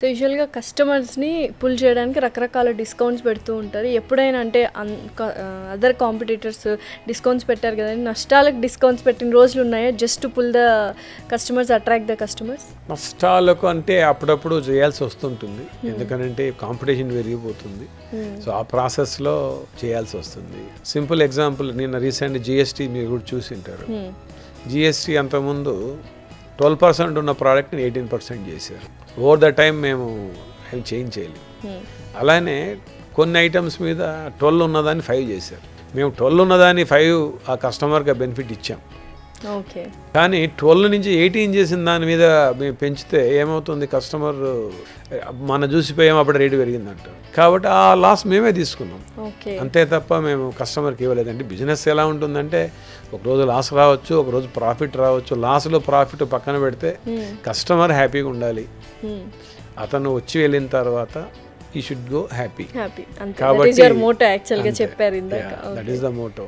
So యూజువల్‌గా కస్టమర్స్‌ని pull చేయడానికి రకరకాల డిస్కౌంట్స్ పెడుతూ ఉంటారు. ఎప్పుడైనా అంటే అదర్ కాంపిటీటర్స్ డిస్కౌంట్స్ పెట్టారు కదండీ! నష్టాలకు డిస్కౌంట్స్ పెట్టిన రోజులు ఉన్నాయా? Just to pull the customers, attract the customers? నష్టాలకు అంటే అప్పుడప్పుడు చేయాల్సి వస్తుంటుంది. ఎందుకంటే కాంపిటీషన్ పెరిగిపోతుంది. సో ఆ ప్రాసెస్లో చేయాల్సి వస్తుంది. సింపుల్ ఎగ్జాంపుల్, నిన్న రీసెంట్ జిఎస్టీ మీరు కూడా చూసి ఉంటారు. జిఎస్టీ అంతకుముందు 12% ఉన్న ప్రోడక్ట్ని 18% చేశారు. ఓవర్ ద టైం మేము ఏం చేంజ్ చేయలేము. అలానే కొన్ని ఐటమ్స్ మీద 12 ఉన్నదాన్ని 5 చేశారు. మేము 12 ఉన్నదాన్ని 5 ఆ కస్టమర్కి బెనిఫిట్ ఇచ్చాం. ఓకే. కానీ 12 నుంచి 18 చేసిన దాని మీద మేము పెంచితే ఏమవుతుంది, కస్టమర్ మన చూసిపోయాం అప్పుడు రేటు పెరిగిందంట. కాబట్టి ఆ లాస్ మేమే తీసుకున్నాం. అంతే తప్ప మేము కస్టమర్కి ఇవ్వలేదండి. బిజినెస్ ఎలా ఉంటుందంటే ఒకరోజు లాస్ రావచ్చు, ఒకరోజు ప్రాఫిట్ రావచ్చు. లాస్లో ప్రాఫిట్ పక్కన పెడితే కస్టమర్ హ్యాపీగా ఉండాలి. అతను వచ్చి వెళ్ళిన తర్వాత ఈ షుడ్ గో హ్యాపీ. కాబట్టి దట్ ఈస్ ద మోటో.